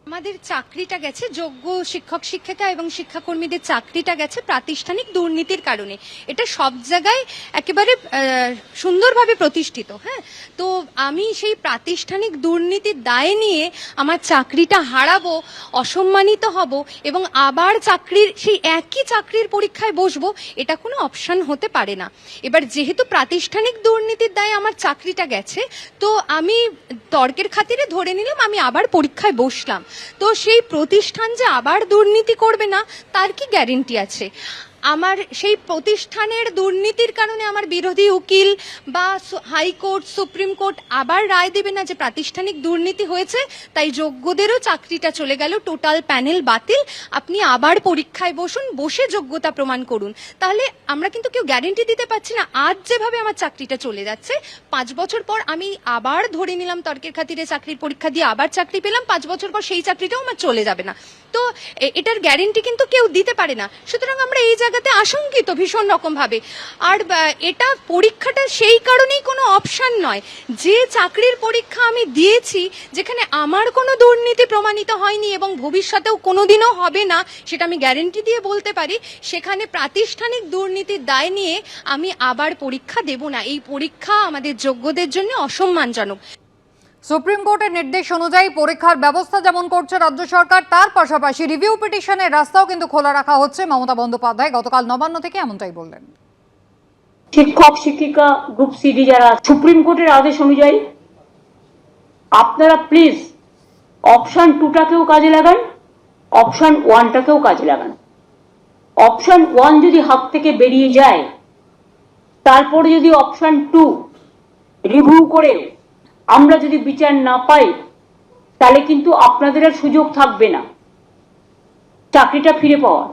আমাদের চাকরিটা গেছে, যোগ্য শিক্ষক শিক্ষিকা এবং শিক্ষাকর্মীদের চাকরিটা গেছে প্রাতিষ্ঠানিক দুর্নীতির কারণে। এটা সব জায়গায় একেবারে সুন্দরভাবে প্রতিষ্ঠিত। হ্যাঁ, তো আমি সেই প্রাতিষ্ঠানিক দুর্নীতির দায় নিয়ে আমার চাকরিটা হারাবো, অসম্মানিত হব এবং আবার সেই একই চাকরির পরীক্ষায় বসবো, এটা কোনো অপশন হতে পারে না। এবার যেহেতু প্রাতিষ্ঠানিক দুর্নীতির দায়ে আমার চাকরিটা গেছে, তো আমি তর্কের খাতিরে ধরে নিলাম আমি আবার পরীক্ষায় বসলাম। তো সেই প্রতিষ্ঠান যে আবার দুর্নীতি করবে না তার কি গ্যারেন্টি আছে? আমার সেই প্রতিষ্ঠানের দুর্নীতির কারণে আমার বিরোধী উকিল বা হাইকোর্ট, সুপ্রিম কোর্ট আবার রায় দেবে না যে প্রাতিষ্ঠানিক দুর্নীতি হয়েছে, তাই যোগ্যদেরও চাকরিটা চলে গেল, টোটাল প্যানেল বাতিল, আপনি আবার পরীক্ষায় বসুন, বসে যোগ্যতা প্রমাণ করুন। তাহলে আমরা কিন্তু কেউ গ্যারেন্টি দিতে পারছি না আজ যেভাবে আমার চাকরিটা চলে যাচ্ছে, 5 বছর পর আমি আবার ধরে নিলাম তর্কের খাতিরে চাকরির পরীক্ষা দিয়ে আবার চাকরি পেলাম, 5 বছর পর সেই চাকরিটাও আমার চলে যাবে না। তো এটার গ্যারেন্টি কিন্তু কেউ দিতে পারে না। সুতরাং আমরা এই জায়গাতে আশঙ্কিত ভীষণ রকম ভাবে। আর এটা পরীক্ষাটা সেই কারণেই কোনো অপশন নয়, যে চাকরির পরীক্ষা আমি দিয়েছি যেখানে আমার কোনো দুর্নীতি প্রমাণিত হয়নি এবং ভবিষ্যতেও কোনোদিনও হবে না, সেটা আমি গ্যারেন্টি দিয়ে বলতে পারি, সেখানে প্রাতিষ্ঠানিক দুর্নীতির দায় নিয়ে আমি আবার পরীক্ষা দেব না। এই পরীক্ষা আমাদের যোগ্যদের জন্য অসম্মানজনক। সুপ্রিম কোর্টের নির্দেশ অনুযায়ী পরীক্ষার ব্যবস্থা যেমন করছে রাজ্য সরকার, তার পাশাপাশি রিভিউ পিটিশনের রাস্তাও কিন্তু খোলা রাখা হচ্ছে। মমতা বন্দ্যোপাধ্যায় গতকাল নবান্ন থেকে এমনটাই বললেন। শিক্ষক শিক্ষিকা গ্রুপ সিডি যারা সুপ্রিম কোর্টের আদেশ অনুযায়ী আপনারা প্লিজ অপশন 2টাকেও কাজে লাগান, অপশন 1টাকেও কাজে লাগান। অপশন 1 যদি হাত থেকে বেরিয়ে যায়, তারপরে যদি অপশন 2 রিভিউ করে আমরা যদি বিচার না পাই, তাহলে কিন্তু আপনাদের আর সুযোগ থাকবে না চাকরিটা ফিরে পাওয়ার।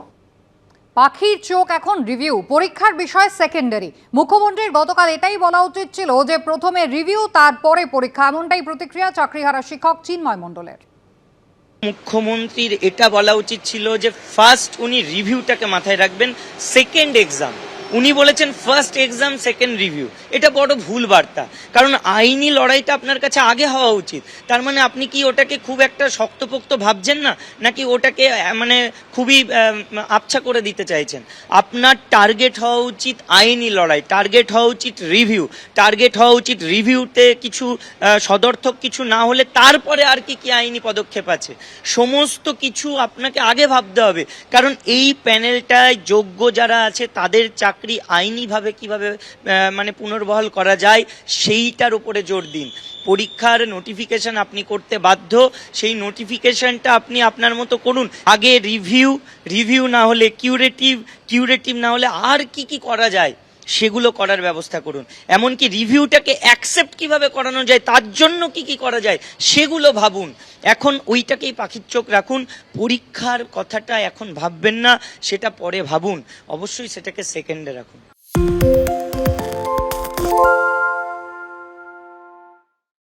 পাখির চোখ এখন রিভিউ, পরীক্ষার বিষয় সেকেন্ডারি। মুখ্যমন্ত্রীর গতকাল এটাই বলা উচিত ছিল যে প্রথমে রিভিউ তারপরে পরীক্ষা, এমনটাই প্রতিক্রিয়া চাকরিহারা শিক্ষক চিন্ময় মণ্ডলের। মুখ্যমন্ত্রীর এটা বলা উচিত ছিল যে ফার্স্ট উনি রিভিউটাকে মাথায় রাখবেন, সেকেন্ড এক্সাম। উনি বলেছেন ফার্স্ট এক্সাম সেকেন্ড রিভিউ। এটা বড় ভুল বার্তা, কারণ আইনি লড়াইটা আপনার কাছে আগে হওয়া উচিত। তার মানে আপনি কি ওটাকে খুব একটা শক্তপোক্ত ভাবছেন না, নাকি ওটাকে মানে খুবই আবছা করে দিতে চাইছেন? আপনার টার্গেট হওয়া উচিত আইনি লড়াই, টার্গেট হওয়া উচিত রিভিউ, টার্গেট হওয়া উচিত রিভিউতে কিছু সদর্থক কিছু না হলে তারপরে আর কি কি আইনি পদক্ষেপ আছে, সমস্ত কিছু আপনাকে আগে ভাবতে হবে। কারণ এই প্যানেলটায় যোগ্য যারা আছে তাদের চাকরি আইনিভাবে কিভাবে মানে পুনর্বহাল করা যায় সেইটার উপরে জোর দিন। পরীক্ষার নোটিফিকেশন আপনি করতে বাধ্য, সেই নোটিফিকেশনটা আপনি আপনার মতো করুন। আগে রিভিউ না হলে কিউরেটিভ না হলে আর কি কি করা যায় সেগুলো করার ব্যবস্থা করুন। এমনকি রিভিউটাকে অ্যাকসেপ্ট কিভাবে করানো যায়, তার জন্য কি কি করা যায় সেগুলো ভাবুন। এখন ওইটাকেই পাখির চোখ রাখুন, পরীক্ষার কথাটা এখন ভাববেন না, সেটা পরে ভাবুন। অবশ্যই সেটাকে সেকেন্ডে রাখুন।